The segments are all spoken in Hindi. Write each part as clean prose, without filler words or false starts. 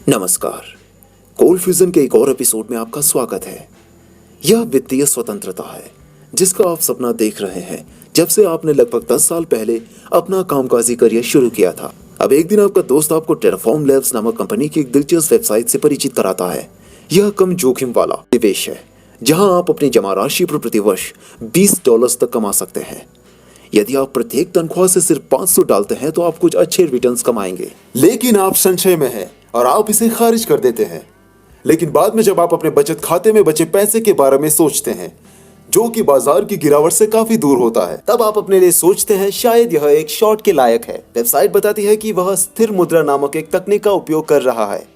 नमस्कार। कोल्ड फ्यूजन के एक और एपिसोड में आपका स्वागत है। यह वित्तीय स्वतंत्रता है जिसका आप सपना देख रहे हैं जब से आपने लगभग 10 साल पहले अपना कामकाजी करियर शुरू किया था। अब एक दिन आपका दोस्त आपको टेराफॉर्म लैब्स नामक कंपनी की एक दिलचस्प वेबसाइट से परिचित कराता है। यह कम जोखिम वाला निवेश है जहां आप अपनी जमा राशि पर प्रतिवर्ष $20 तक कमा सकते हैं। यदि आप प्रत्येक तनख्वाह से सिर्फ 500 डालते हैं तो आप कुछ अच्छे रिटर्न्स कमाएंगे। लेकिन आप संशय में हैं और आप इसे खारिज कर देते हैं। लेकिन बाद में जब आप अपने बचत खाते में बचे पैसे के बारे में सोचते हैं जो कि बाजार की गिरावट से काफी दूर होता है, तब आप अपने लिए सोचते हैं शायद यह एक शॉर्ट के लायक है। वेबसाइट बताती है कि वह स्थिर मुद्रा नामक एक तकनीक का उपयोग कर रहा है।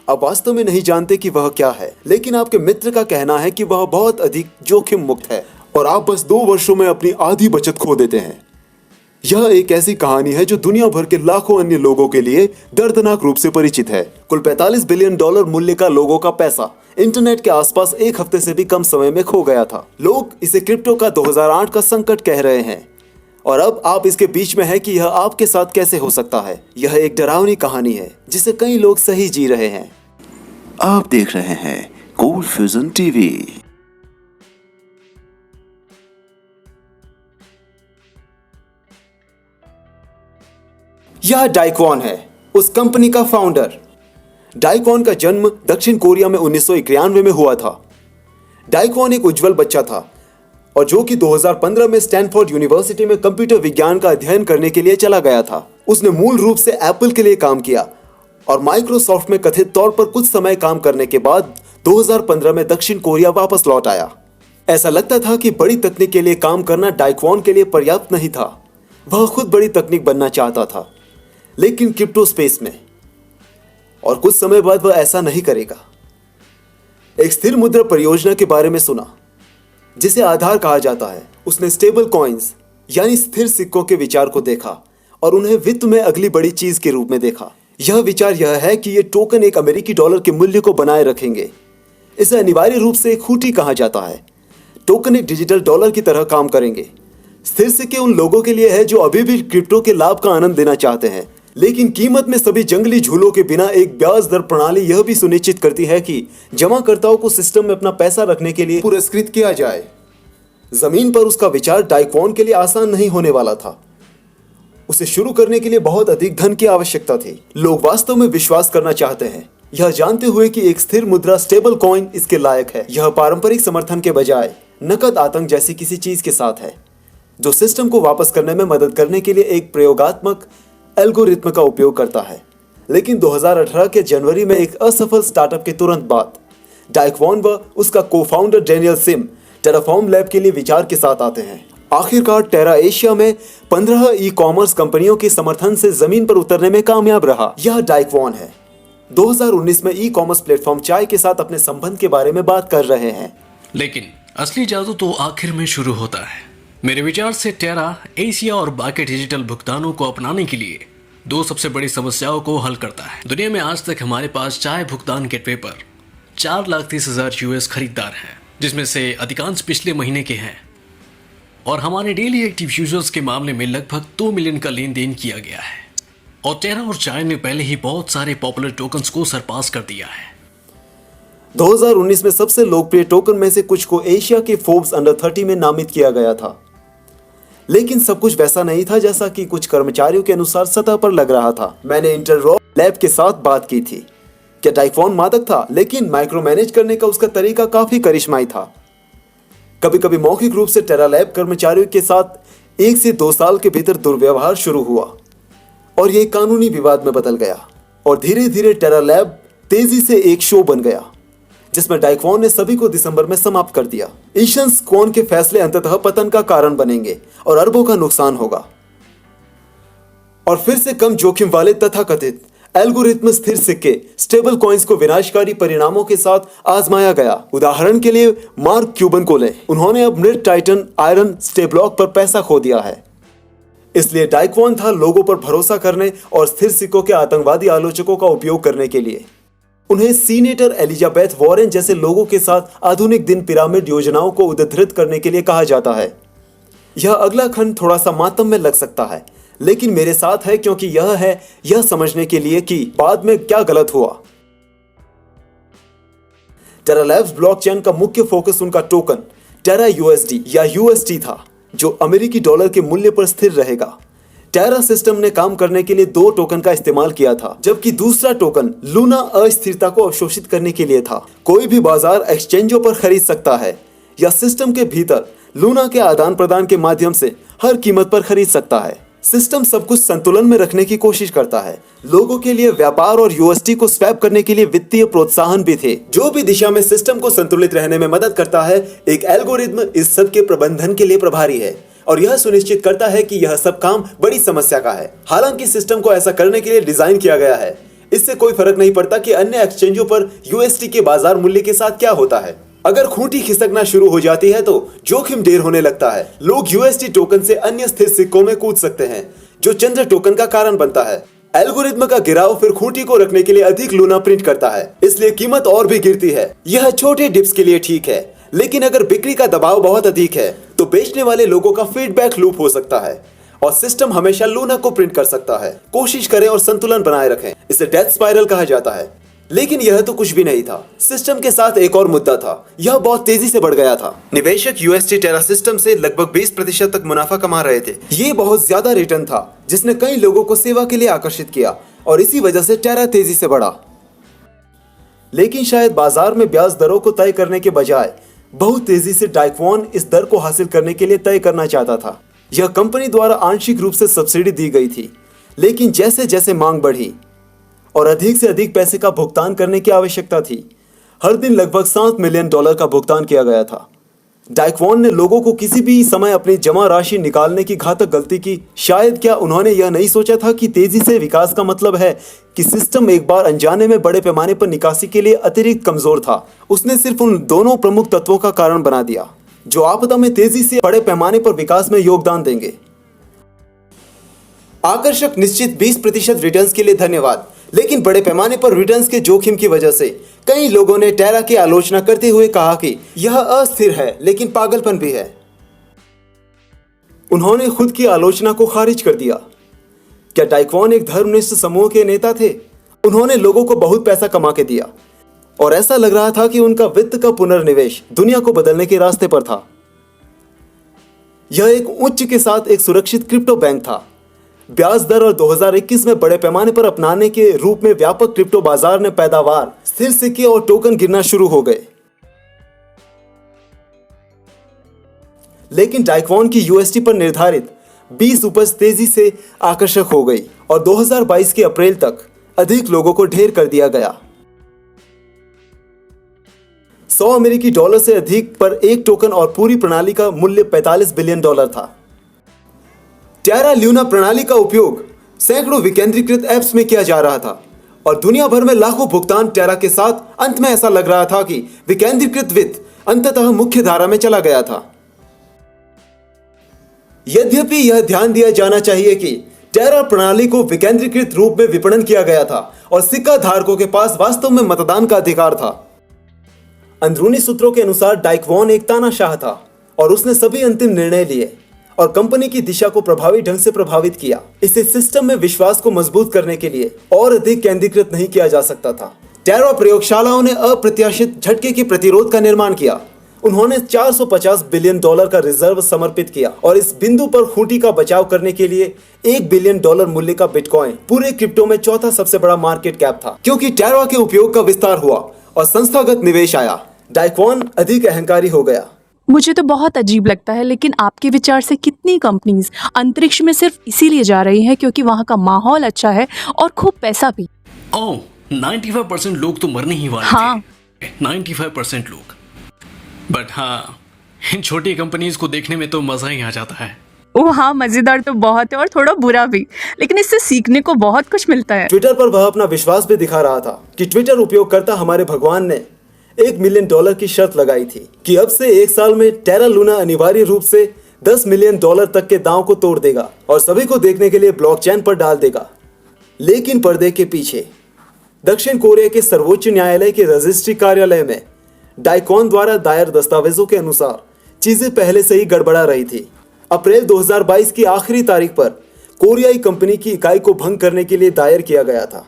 आप वास्तव में नहीं जानते कि वह क्या है, लेकिन आपके मित्र का कहना है कि वह बहुत अधिक जोखिम मुक्त है और आप बस 2 वर्षों में अपनी आधी बचत खो देते हैं। यह एक ऐसी कहानी है जो दुनिया भर के लाखों अन्य लोगों के लिए दर्दनाक रूप से परिचित है। कुल $45 बिलियन मूल्य का लोगों का पैसा इंटरनेट के आसपास एक हफ्ते से भी कम समय में खो गया था। लोग इसे क्रिप्टो का 2008 का संकट कह रहे हैं और अब आप इसके बीच में हैं कि यह आपके साथ कैसे हो सकता है। यह एक डरावनी कहानी है जिसे कई लोग सही जी रहे हैं। आप देख रहे हैं कोल्ड फ्यूजन टीवी। यह डाइक्वॉन है, उस कंपनी का फाउंडर। डाइक्वॉन का जन्म दक्षिण कोरिया में 1991 में हुआ था। डाइक्वॉन एक उज्जवल बच्चा था और जो कि 2015 में स्टैनफोर्ड यूनिवर्सिटी में कंप्यूटर विज्ञान का अध्ययन करने के लिए चला गया था। उसने मूल रूप से एप्पल के लिए काम किया और माइक्रोसॉफ्ट में कथित तौर पर कुछ समय काम करने के बाद 2015 में दक्षिण कोरिया वापस लौट आया। ऐसा लगता था कि बड़ी तकनीक के लिए काम करना डाइक्वॉन के लिए पर्याप्त नहीं था। वह खुद बड़ी तकनीक बनना चाहता था, लेकिन क्रिप्टो स्पेस में, और कुछ समय बाद वह ऐसा नहीं करेगा। एक स्थिर मुद्रा परियोजना के बारे में सुना जिसे आधार कहा जाता है। उसने स्टेबल कॉइन्स यानी स्थिर सिक्कों के विचार को देखा और उन्हें वित्त में अगली बड़ी चीज के रूप में देखा। यह विचार यह है कि ये टोकन एक अमेरिकी डॉलर के मूल्य को बनाए रखेंगे। इसे अनिवार्य रूप से एक खूंटी कहा जाता है। टोकन एक डिजिटल डॉलर की तरह काम करेंगे। स्थिर सिक्के उन लोगों के लिए है जो अभी भी क्रिप्टो के लाभ का आनंद लेना चाहते हैं, लेकिन कीमत में सभी जंगली झूलों के बिना। एक ब्याज दर प्रणाली यह भी सुनिश्चित करती है कि जमाकर्ताओं को सिस्टम में अपना पैसा रखने के लिए पुरस्कृत किया जाए। जमीन पर उसका विचार डाइक्वॉन के लिए आसान नहीं होने वाला था। उसे शुरू करने के लिए बहुत अधिक धन की आवश्यकता थी। लोग वास्तव में विश्वास करना चाहते हैं, यह जानते हुए कि एक स्थिर मुद्रा स्टेबल कॉइन इसके लायक है। यह पारंपरिक समर्थन के बजाय नकद आतंक जैसी किसी चीज के साथ है जो सिस्टम को वापस करने में मदद करने के लिए एक प्रयोगात्मक एल्गोरिथ्म का उपयोग करता है। लेकिन 2018 के जनवरी में एक असफल स्टार्टअप के तुरंत बाद डाइक्वॉन व उसका co-founder Daniel Shin Terraform lab के लिए विचार के साथ आते हैं। आखिरकार टेरा एशिया में 15 ई-कॉमर्स कंपनियों के समर्थन से जमीन पर उतरने में कामयाब रहा। यह डाइक्वॉन है। 2019 में ई-कॉमर्स प्लेटफॉर्म चाय के साथ अपने संबंध के बारे में बात कर रहे हैं। लेकिन असली जादू तो आखिर में शुरू होता है। मेरे विचार से टेरा एशिया और बाकी डिजिटल भुगतानों को अपनाने के लिए 2 सबसे बड़ी समस्याओं को हल करता है। दुनिया में आज तक हमारे पास चाय भुगतान गेटवे पर 4,30,000 यूएस खरीदार हैं, जिसमें से अधिकांश पिछले महीने के हैं, और हमारे डेली एक्टिव यूजर्स के मामले में लगभग 2 मिलियन का लेन देन किया गया है। और टेरा और चाय ने पहले ही बहुत सारे पॉपुलर टोकन्स को सरपास कर दिया है। 2019 में सबसे लोकप्रिय टोकन में से कुछ को एशिया के फोर्ब्स अंडर 30 में नामित किया गया था, लेकिन सब कुछ वैसा नहीं था जैसा कि कुछ कर्मचारियों के अनुसार सतह पर लग रहा था। मैंने इंटररॉप लैब के साथ बात की थी। क्या डाइक्वॉन मादक था? लेकिन माइक्रो मैनेज करने का उसका तरीका काफी करिश्माई था। कभी कभी मौखिक रूप से टेरा लैब कर्मचारियों के साथ 1 से 2 साल के भीतर दुर्व्यवहार शुरू हुआ और यह कानूनी विवाद में बदल गया, और धीरे धीरे टेरा लैब तेजी से एक शो बन गया जिसमें डाइक्वॉन ने सभी को दिसंबर में समाप्त कर दिया। ईशंस क्वॉन के फैसले अंततः पतन का कारण बनेंगे और अरबों का नुकसान होगा। और फिर से कम जोखिम वाले तथाकथित एल्गोरिथम स्थिर सिक्के स्टेबल कॉइन्स को विनाशकारी परिणामों के साथ आजमाया गया। उदाहरण के लिए मार्क क्यूबन को लें। उन्होंने अब मिड टाइटन आयरन स्टेबलॉक पर पैसा खो दिया है। इसलिए डाइक्वॉन था लोगों पर भरोसा करने और स्थिर सिक्कों के आतंकवादी आलोचकों का उपयोग करने के लिए। उन्हें सीनेटर एलिजाबेथ वॉरेन जैसे लोगों के साथ आधुनिक दिन पिरामिड योजनाओं को उद्धृत करने के लिए कहा जाता है। यह अगला खंड थोड़ा सा मातम में लग सकता है, लेकिन मेरे साथ है क्योंकि यह समझने के लिए कि बाद में क्या गलत हुआ। टेरा लैब्स ब्लॉकचेन का मुख्य फोकस उनका टोकन टेरा यूएसडी या यूएसटी था, जो अमेरिकी डॉलर के मूल्य पर स्थिर रहेगा। टेरा सिस्टम ने काम करने के लिए 2 टोकन का इस्तेमाल किया था, जबकि दूसरा टोकन लूना अस्थिरता को अवशोषित करने के लिए था। कोई भी बाजार एक्सचेंजों पर खरीद सकता है या सिस्टम के भीतर लूना के आदान प्रदान के माध्यम से हर कीमत पर खरीद सकता है। सिस्टम सब कुछ संतुलन में रखने की कोशिश करता है। लोगों के लिए व्यापार और यूएसटी को स्वैप करने के लिए वित्तीय प्रोत्साहन भी थे, जो भी दिशा में सिस्टम को संतुलित रहने में मदद करता है। एक एल्गोरिथ्म इस सब के प्रबंधन के लिए प्रभारी है और यह सुनिश्चित करता है कि यह सब काम बड़ी समस्या का है। हालांकि सिस्टम को ऐसा करने के लिए डिजाइन किया गया है। इससे कोई फर्क नहीं पड़ता कि अन्य एक्सचेंजों पर यूएसटी के बाजार मूल्य के साथ क्या होता है। अगर खूंटी खिसकना शुरू हो जाती है तो जोखिम ढेर होने लगता है। लोग यूएसटी टोकन से अन्य स्थिर सिक्कों में कूद सकते हैं, जो चंद्र टोकन का कारण बनता है। एल्गोरिथ्म का गिराव फिर खूंटी को रखने के लिए अधिक लूना प्रिंट करता है, इसलिए कीमत और भी गिरती है। यह छोटे डिप्स के लिए ठीक है, लेकिन अगर बिक्री का दबाव बहुत अधिक है तो बेचने वाले लोगों का फीडबैक लूप हो सकता है और सिस्टम हमेशा लूना को प्रिंट कर सकता है। कोशिश करें और संतुलन बनाए रखें। इसे डेथ स्पाइरल कहा जाता है। लेकिन यह तो कुछ भी नहीं था। सिस्टम के साथ एक और मुद्दा था। यह बहुत तेजी से बढ़ गया था। निवेशक यूएसटी टेरा सिस्टम से लगभग 20% तक मुनाफा कमा रहे थे। ये बहुत ज्यादा रिटर्न था, जिसने कई लोगों को सेवा के लिए आकर्षित किया और इसी वजह से टेरा तेजी से बढ़ा। लेकिन शायद बाजार में ब्याज दरों को तय करने के बजाय बहुत तेजी से डाइक्वॉन इस दर को हासिल करने के लिए तय करना चाहता था। यह कंपनी द्वारा आंशिक रूप से सब्सिडी दी गई थी, लेकिन जैसे जैसे मांग बढ़ी और अधिक से अधिक पैसे का भुगतान करने की आवश्यकता थी, हर दिन लगभग $7 मिलियन का भुगतान किया गया था। डाइक्वॉन ने लोगों को किसी भी समय अपनी जमा राशि निकालने की घातक गलती की। शायद क्या उन्होंने यह नहीं सोचा था कि तेजी से विकास का मतलब है कि सिस्टम एक बार अनजाने में बड़े पैमाने पर निकासी के लिए अतिरिक्त कमजोर था। उसने सिर्फ उन दोनों प्रमुख तत्वों का कारण बना दिया जो आपदा में तेजी से बड़े पैमाने पर विकास में योगदान देंगे। आकर्षक निश्चित 20% रिटर्न्स के लिए धन्यवाद, लेकिन बड़े पैमाने पर रिटर्न्स के जोखिम की वजह से कई लोगों ने टेरा की आलोचना करते हुए कहा कि यह अस्थिर है, लेकिन पागलपन भी है। उन्होंने खुद की आलोचना को खारिज कर दिया। क्या डाइक्वॉन एक धर्मनिष्ठ समूह के नेता थे? उन्होंने लोगों को बहुत पैसा कमा के दिया और ऐसा लग रहा था कि उनका वित्त का पुनर्निवेश दुनिया को बदलने के रास्ते पर था। यह एक उच्च के साथ एक सुरक्षित क्रिप्टो बैंक था। ब्याज दर और 2021 में बड़े पैमाने पर अपनाने के रूप में व्यापक क्रिप्टो बाजार ने पैदावार, स्थिर सिक्के और टोकन गिरना शुरू हो गए। लेकिन डाइक्वॉन की यूएसटी पर निर्धारित 20 उपज तेजी से आकर्षक हो गई और 2022 के अप्रैल तक अधिक लोगों को ढेर कर दिया गया। $100 से अधिक पर एक टोकन और पूरी प्रणाली का मूल्य $45 बिलियन था। टेरा ल्यूना प्रणाली का उपयोग सैकड़ों विकेंद्रीकृत ऐप्स में किया जा रहा था और दुनिया भर में लाखों भुगतान टेरा के साथ। अंत में ऐसा लग रहा था कि विकेंद्रीकृत वित्त अंततः मुख्य धारा में चला गया था। यद्यपि यह ध्यान दिया जाना चाहिए कि टेरा प्रणाली को विकेंद्रीकृत रूप में विपणन किया गया था और सिक्का धारकों के पास वास्तव में मतदान का अधिकार था। अंदरूनी सूत्रों के अनुसार डाइक्वॉन एक तानाशाह था और उसने सभी अंतिम निर्णय लिए और कंपनी की दिशा को प्रभावी ढंग से प्रभावित किया। इसे सिस्टम में विश्वास को मजबूत करने के लिए और अधिक केंद्रीकृत नहीं किया जा सकता था। टेरा प्रयोगशालाओं ने अप्रत्याशित झटके के प्रतिरोध का निर्माण किया। उन्होंने $450 बिलियन का रिजर्व समर्पित किया और इस बिंदु पर खूंटी का बचाव करने के लिए $1 बिलियन मूल्य का बिटकॉइन पूरे क्रिप्टो में चौथा सबसे बड़ा मार्केट कैप था। क्योंकि टेरा के उपयोग का विस्तार हुआ और संस्थागत निवेश आया, डाइक्वॉन अधिक अहंकारी हो गया। मुझे तो बहुत अजीब लगता है, लेकिन आपके विचार से कितनी कंपनीज अंतरिक्ष में सिर्फ इसीलिए जा रही हैं क्योंकि वहाँ का माहौल अच्छा है और खूब पैसा भी। ओह, 95% लोग तो मरने ही वाले हाँ। थे। 95% लोग। बट हाँ, इन छोटी कंपनीज को देखने में तो मजा ही आ जाता है। ओ हाँ, मजेदार तो बहुत है और थोड़ा बुरा भी, लेकिन इससे सीखने को बहुत कुछ मिलता है। ट्विटर पर वह अपना विश्वास भी दिखा रहा था कि ट्विटर उपयोगकर्ता हमारे भगवान ने $1 मिलियन की शर्त लगाई थी कि अब से 1 साल में टेरा लूना अनिवार्य रूप से $10 मिलियन तक के दांव को तोड़ देगा और सभी को देखने के लिए ब्लॉकचेन पर डाल देगा। लेकिन पर्दे के पीछे दक्षिण कोरिया के सर्वोच्च न्यायालय के रजिस्ट्री कार्यालय में डाइक्वॉन द्वारा दायर दस्तावेजों के अनुसार चीजें पहले से ही गड़बड़ा रही थी। अप्रैल 2022 की आखिरी तारीख पर कोरियाई कंपनी की इकाई को भंग करने के लिए दायर किया गया था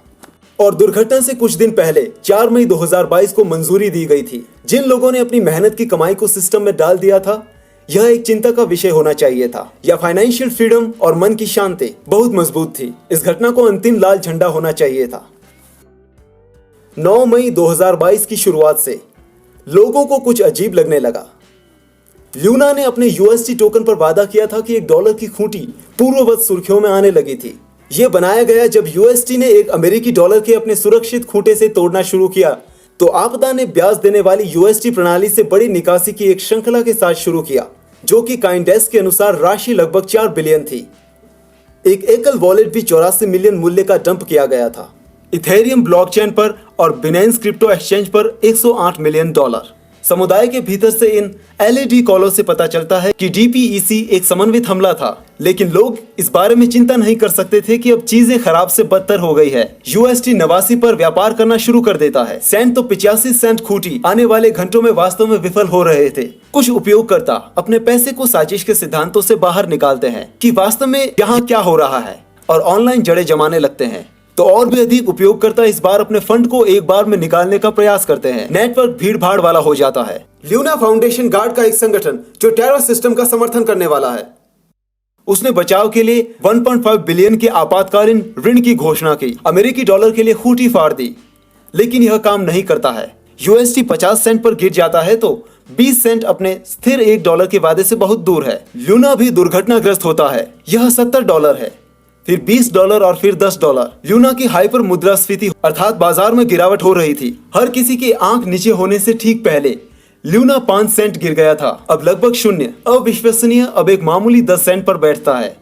और दुर्घटना से कुछ दिन पहले 4 मई 2022 को मंजूरी दी गई थी। जिन लोगों ने अपनी मेहनत की कमाई को सिस्टम में डाल दिया था, यह एक चिंता का विषय होना चाहिए था। यह फाइनेंशियल फ्रीडम और मन की शांति बहुत मजबूत थी। इस घटना को अंतिम लाल झंडा होना चाहिए था। 9 मई 2022 की शुरुआत से लोगों को कुछ अजीब लगने लगा। ल्यूना ने अपने यूएसटी टोकन पर वादा किया था कि $1 की खूंटी पूर्ववत सुर्खियों में आने लगी थी। यह बनाया गया जब यूएसटी ने एक अमेरिकी डॉलर के अपने सुरक्षित खूंटे से तोड़ना शुरू किया, तो आपदा ने ब्याज देने वाली यूएसटी प्रणाली से बड़ी निकासी की एक श्रृंखला के साथ शुरू किया, जो कि काइनडेस्क के अनुसार राशि लगभग 4 बिलियन थी। एक एकल वॉलेट भी 84 मिलियन मूल्य का डंप किया गया था। इथेरियम ब्लॉकचेन पर और बिनेंस क्रिप्टो एक्सचेंज पर $108 मिलियन। समुदाय के भीतर से इन एलईडी कॉलों से पता चलता है कि डीपीईसी एक समन्वित हमला था, लेकिन लोग इस बारे में चिंता नहीं कर सकते थे कि अब चीजें खराब से बदतर हो गई है। यूएसटी 89 पर व्यापार करना शुरू कर देता है। सेंट तो 85 सेंट खूंटी आने वाले घंटों में वास्तव में विफल हो रहे थे। कुछ उपयोगकर्ता अपने पैसे को साजिश के सिद्धांतों से बाहर निकालते हैं कि वास्तव में यहाँ क्या हो रहा है और ऑनलाइन जड़ें जमाने लगते हैं, तो और भी अधिक उपयोगकर्ता इस बार अपने फंड को एक बार में निकालने का प्रयास करते हैं। नेटवर्क भीड़ भाड़ वाला हो जाता है। ल्यूना फाउंडेशन गार्ड का एक संगठन जो टेरर सिस्टम का समर्थन करने वाला है, उसने बचाव के लिए 1.5 बिलियन के आपातकालीन ऋण की घोषणा की। अमेरिकी डॉलर के लिए खूंटी फाड़ दी, लेकिन यह काम नहीं करता है। यूएसटी 50 सेंट पर गिर जाता है तो 20 सेंट अपने स्थिर $1 के वादे से बहुत दूर है। ल्यूना भी दुर्घटनाग्रस्त होता है। यह $70 है, फिर $20 और फिर $10। ल्यूना की हाइपर मुद्रास्फीति अर्थात बाजार में गिरावट हो रही थी। हर किसी की आंख नीचे होने से ठीक पहले ल्यूना 5 सेंट गिर गया था, अब लगभग शून्य। अविश्वसनीय, अब एक मामूली 10 सेंट पर बैठता है।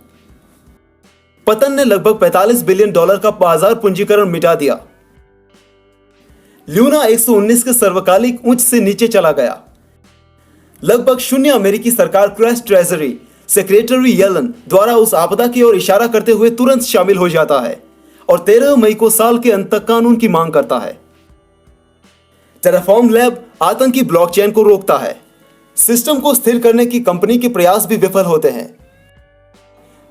पतन ने लगभग $45 बिलियन का बाजार पूंजीकरण मिटा दिया। ल्यूना 119 के सर्वकालिक उच्च से नीचे चला गया। लगभग शून्य। अमेरिकी सरकार क्रैश ट्रेजरी सेक्रेटरी येलन द्वारा उस आपदा की ओर इशारा करते हुए तुरंत शामिल हो जाता है और 13 मई को साल के अंत तक कानून की मांग करता है। टेराफॉर्म लैब आतंकी ब्लॉकचेन को रोकता है। सिस्टम को स्थिर करने की कंपनी के प्रयास भी विफल होते हैं।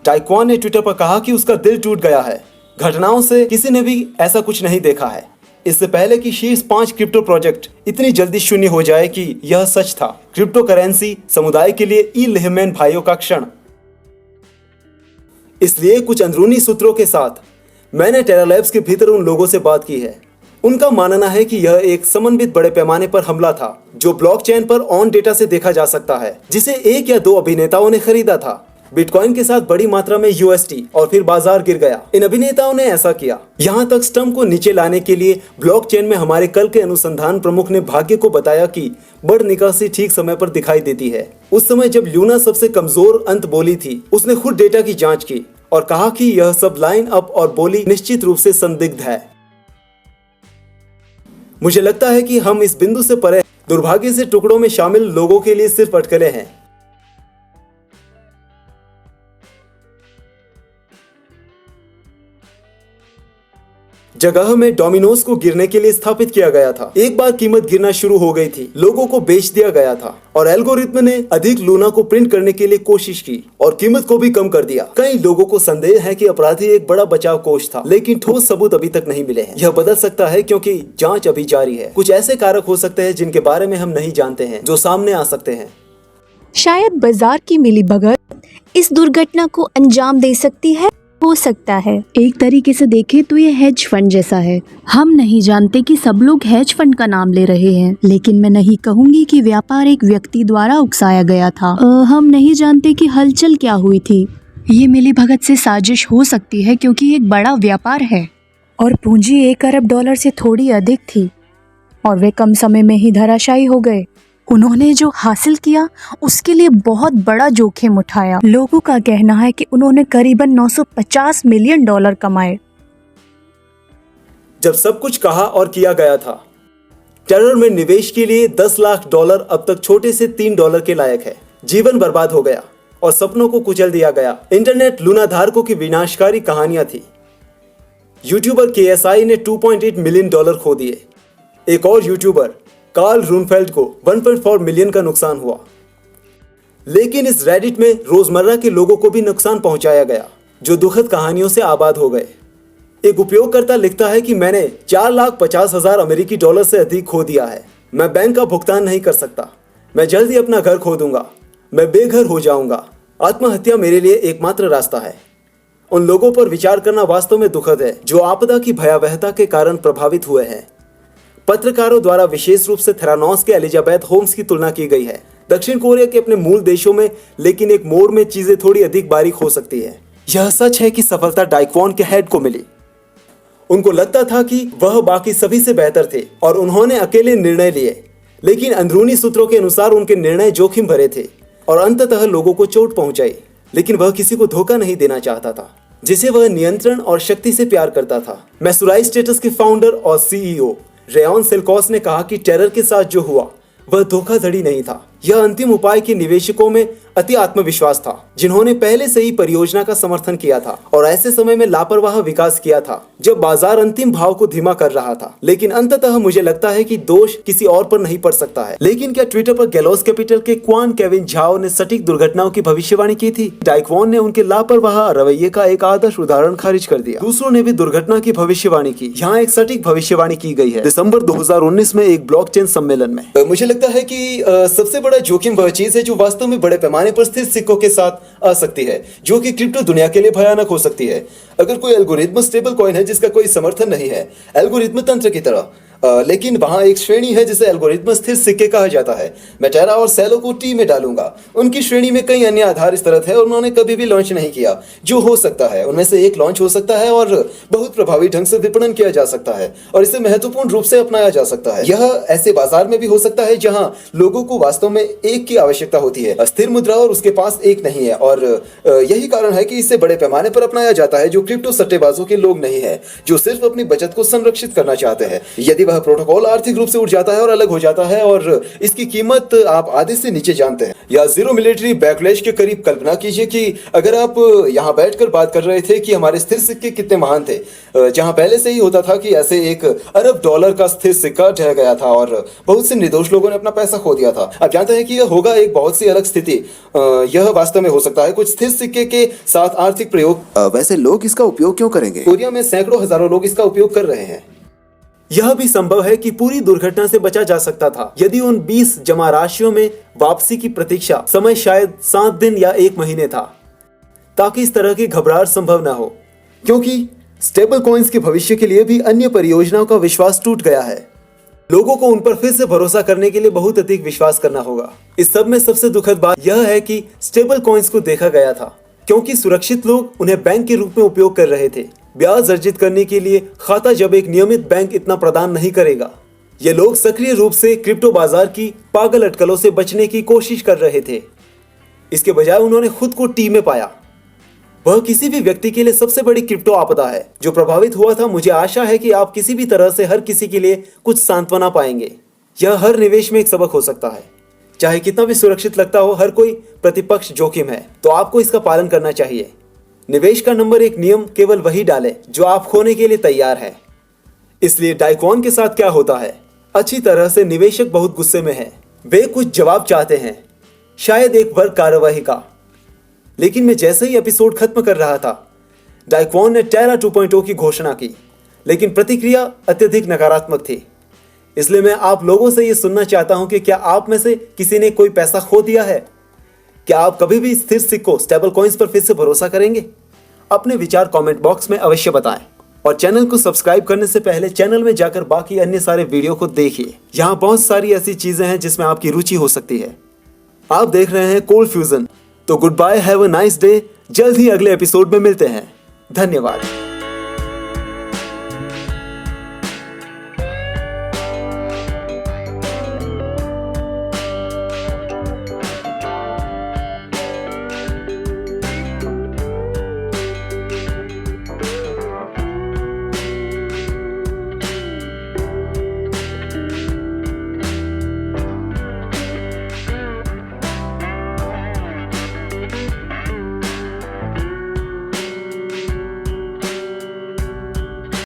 डाइक्वान ने ट्विटर पर कहा कि उसका दिल टूट गया है। घटनाओं से किसी ने भी ऐसा कुछ नहीं देखा है। इससे पहले कि शीर्ष 5 क्रिप्टो प्रोजेक्ट इतनी जल्दी शून्य हो जाए कि यह सच था। क्रिप्टो करेंसी समुदाय के लिए ई लेहमैन भाइयों का क्षण। इसलिए कुछ अंदरूनी सूत्रों के साथ मैंने टेरा लैब्स के भीतर उन लोगों से बात की है। उनका मानना है कि यह एक समन्वित बड़े पैमाने पर हमला था, जो ब्लॉकचेन पर ऑन डेटा से देखा जा सकता है, जिसे 1 या 2 अभिनेताओं ने खरीदा था। बिटकॉइन के साथ बड़ी मात्रा में यूएसटी और फिर बाजार गिर गया। इन अभिनेताओं ने ऐसा किया। यहाँ तक स्टम्प को नीचे लाने के लिए ब्लॉकचेन में हमारे कल के अनुसंधान प्रमुख ने भाग्य को बताया कि बड़ निकासी ठीक समय पर दिखाई देती है। उस समय जब ल्यूना सबसे कमजोर अंत बोली थी, उसने खुद डेटा की जांच की और कहा कि यह सब लाइन अप और बोली निश्चित रूप से संदिग्ध है। मुझे लगता है कि हम इस बिंदु से परे दुर्भाग्य से टुकड़ों में शामिल लोगों के लिए सिर्फ अटकलें हैं। जगह में डोमिनोज को गिरने के लिए स्थापित किया गया था। एक बार कीमत गिरना शुरू हो गई थी, लोगों को बेच दिया गया था और एल्गोरिथ्म ने अधिक लूना को प्रिंट करने के लिए कोशिश की और कीमत को भी कम कर दिया। कई लोगों को संदेह है कि अपराधी एक बड़ा बचाव कोष था, लेकिन ठोस सबूत अभी तक नहीं मिले हैं। यह बदल सकता है क्योंकि जांच अभी जारी है। कुछ ऐसे कारक हो सकते हैं जिनके बारे में हम नहीं जानते हैं, जो सामने आ सकते हैं। शायद बाजार की मिलीभगत इस दुर्घटना को अंजाम दे सकती है। हो सकता है एक तरीके से देखें तो ये हेज फंड जैसा है। हम नहीं जानते कि सब लोग हेज फंड का नाम ले रहे हैं, लेकिन मैं नहीं कहूंगी कि व्यापार एक व्यक्ति द्वारा उकसाया गया था। हम नहीं जानते कि हलचल क्या हुई थी। ये मिलीभगत से साजिश हो सकती है क्योंकि एक बड़ा व्यापार है और पूंजी $1 अरब से थोड़ी अधिक थी और वे कम समय में ही धराशायी हो गए। उन्होंने जो हासिल किया उसके लिए बहुत बड़ा जोखिम उठाया। लोगों का कहना है कि उन्होंने करीबन $950 मिलियन कमाए। जब सब कुछ कहा और किया गया था, टेरर में निवेश के लिए $10 लाख अब तक छोटे से $3 के लायक है। जीवन बर्बाद हो गया और सपनों को कुचल दिया गया। इंटरनेट लूना धारकों की विनाशकारी कहानियां थी। यूट्यूबर KSI ने $2.8 मिलियन खो दिए। एक और यूट्यूबर कार्ल रूनफेल्ड को 1.4 मिलियन का नुकसान हुआ। लेकिन इस रेडिट में रोजमर्रा के लोगों को भी नुकसान पहुंचाया गया। जो दुखद कहानियों से आबाद हो गए। एक उपयोगकर्ता लिखता है कि मैंने 4,50,000 अमेरिकी डॉलर से अधिक खो दिया है। मैं बैंक का भुगतान नहीं कर सकता। मैं जल्द ही अपना घर खो दूंगा। मैं बेघर हो जाऊंगा। आत्महत्या मेरे लिए एकमात्र रास्ता है। उन लोगों पर विचार करना वास्तव में दुखद है जो आपदा की भयावहता के कारण प्रभावित हुए हैं। पत्रकारों द्वारा विशेष रूप से थेरानोस के एलिजाबेथ होम्स की तुलना की गई है दक्षिण कोरिया के अपने मूल देशों में, लेकिन एक मोड़ में चीजें थोड़ी अधिक बारीक हो सकती है। यह सच है कि सफलता डाइक्वॉन के हेड को मिली। उनको लगता था कि वह बाकी सभी से बेहतर थे और उन्होंने अकेले निर्णय लिए, लेकिन अंदरूनी सूत्रों के अनुसार उनके निर्णय जोखिम भरे थे और अंततः लोगों को चोट पहुंचाई। लेकिन वह किसी को धोखा नहीं देना चाहता था, जिसे वह नियंत्रण और शक्ति से प्यार करता था। मैसुराई स्टेटस के फाउंडर और सीईओ रेयन सेल्कोस ने कहा कि टेरर के साथ जो हुआ वह धोखाधड़ी नहीं था, यह अंतिम उपाय के निवेशकों में अति आत्मविश्वास था जिन्होंने पहले से ही परियोजना का समर्थन किया था और ऐसे समय में लापरवाह विकास किया था जब बाजार अंतिम भाव को धीमा कर रहा था। लेकिन अंततः मुझे लगता है कि दोष किसी और पर नहीं पड़ सकता है। लेकिन क्या ट्विटर पर गैलोस कैपिटल के क्वान केविन झाओ ने सटीक दुर्घटनाओं की भविष्यवाणी की थी? डाइक्वॉन ने उनके लापरवाह रवैये का एक आदर्श उदाहरण खारिज कर दिया। दूसरों ने भी दुर्घटना की भविष्यवाणी की। यहाँ एक सटीक भविष्यवाणी की गई है दिसंबर 2019 में एक ब्लॉकचेन सम्मेलन में। मुझे लगता है कि सबसे बड़ा जोखिम वह चीज है जो वास्तव में बड़े पैमाने पर स्थिर सिक्कों के साथ आ सकती है, जो कि क्रिप्टो दुनिया के लिए भयानक हो सकती है। अगर कोई एल्गोरिथम स्टेबल कॉइन है जिसका कोई समर्थन नहीं है, एल्गोरिथम तंत्र की तरह, लेकिन वहां एक श्रेणी है जिसे एल्गोरिथम स्थिर सिक्के कहा जाता है। मैं टेरा और सेलो को टी में डालूंगा। उनकी श्रेणी में कई अन्य आधार इस तरह थे और उन्होंने कभी भी लॉन्च नहीं किया। जो हो सकता है उनमें से एक लॉन्च हो सकता है और बहुत प्रभावी ढंग से विपणन किया जा सकता है और इसे महत्वपूर्ण रूप से अपनाया जा सकता है। यह ऐसे बाजार में भी हो सकता है जहां लोगों को वास्तव में एक की आवश्यकता होती है, अस्थिर मुद्रा, और उसके पास एक नहीं है। और यही कारण है कि इसे बड़े पैमाने पर अपनाया जाता है, जो क्रिप्टो सट्टेबाजों के लोग नहीं है, जो सिर्फ अपनी बचत को संरक्षित करना चाहते हैं। यदि वह प्रोटोकॉल आर्थिक रूप से उठ जाता है और अलग हो जाता है और इसकी कीमत आप आधे से नीचे जानते हैं या जीरो मिलिट्री बैकलैश के करीब, कल्पना कीजिए कि अगर आप यहां बैठकर बात कर रहे थे कि हमारे स्थिर सिक्के कितने महान थे, जहां पहले से ही होता था कि ऐसे $1 अरब का स्थिर सिक्का ढह गया था और बहुत से निर्दोष लोगों ने अपना पैसा खो दिया था। आप जानते हैं कि यह होगा एक बहुत सी अलग स्थिति। यह वास्तव में हो सकता है कुछ स्थिर सिक्के के साथ आर्थिक प्रयोग। वैसे लोग इसका उपयोग क्यों करेंगे? कोरिया में सैकड़ों हजारों लोग इसका उपयोग कर रहे हैं। यह भी संभव है कि पूरी दुर्घटना से बचा जा सकता था यदि उन 20 जमा राशियों में वापसी की प्रतीक्षा समय शायद 7 दिन या 1 महीने था, ताकि इस तरह की घबराहट संभव न हो, क्योंकि स्टेबल कॉइन्स के भविष्य के लिए भी अन्य परियोजनाओं का विश्वास टूट गया है। लोगों को उन पर फिर से भरोसा करने के लिए बहुत अधिक विश्वास करना होगा। इस सब में सबसे दुखद बात यह है कि स्टेबल कॉइन्स को देखा गया था क्योंकि सुरक्षित लोग उन्हें बैंक के रूप में उपयोग कर रहे थे, ब्याज अर्जित करने के लिए खाता, जब एक नियमित बैंक इतना प्रदान नहीं करेगा। ये लोग सक्रिय रूप से क्रिप्टो बाजार की पागल अटकलों से बचने की कोशिश कर रहे थे। इसके बजाय उन्होंने खुद को टी में पाया। वह किसी भी व्यक्ति के लिए सबसे बड़ी क्रिप्टो आपदा है जो प्रभावित हुआ था। मुझे आशा है कि आप किसी भी तरह से हर किसी के लिए कुछ सांत्वना पाएंगे। यह हर निवेश में एक सबक हो सकता है। चाहे कितना भी सुरक्षित लगता हो, हर कोई प्रतिपक्ष जोखिम है, तो आपको इसका पालन करना चाहिए। निवेश का नंबर 1 नियम केवल वही डालें जो आप खोने के लिए तैयार है। इसलिए डाइक्वॉन के साथ क्या होता है? अच्छी तरह से निवेशक बहुत गुस्से में हैं। वे कुछ जवाब चाहते हैं, शायद एक वर्ग कार्यवाही का। लेकिन मैं जैसे ही एपिसोड खत्म कर रहा था, डाइक्वॉन ने टेरा 2.0 की घोषणा की, लेकिन प्रतिक्रिया अत्यधिक नकारात्मक थी। इसलिए मैं आप लोगों से यह सुनना चाहता हूं कि क्या आप में से किसी ने कोई पैसा खो दिया है? क्या आप कभी भी स्थिर सिक्कों स्टेबल कॉइन्स पर फिर से भरोसा करेंगे? अपने विचार कमेंट बॉक्स में अवश्य बताएं और चैनल को सब्सक्राइब करने से पहले चैनल में जाकर बाकी अन्य सारे वीडियो को देखिए। यहाँ बहुत सारी ऐसी चीजें हैं जिसमें आपकी रुचि हो सकती है। आप देख रहे हैं कोल्ड फ्यूजन। तो goodbye, have a nice day. जल्द ही अगले एपिसोड में मिलते हैं। धन्यवाद।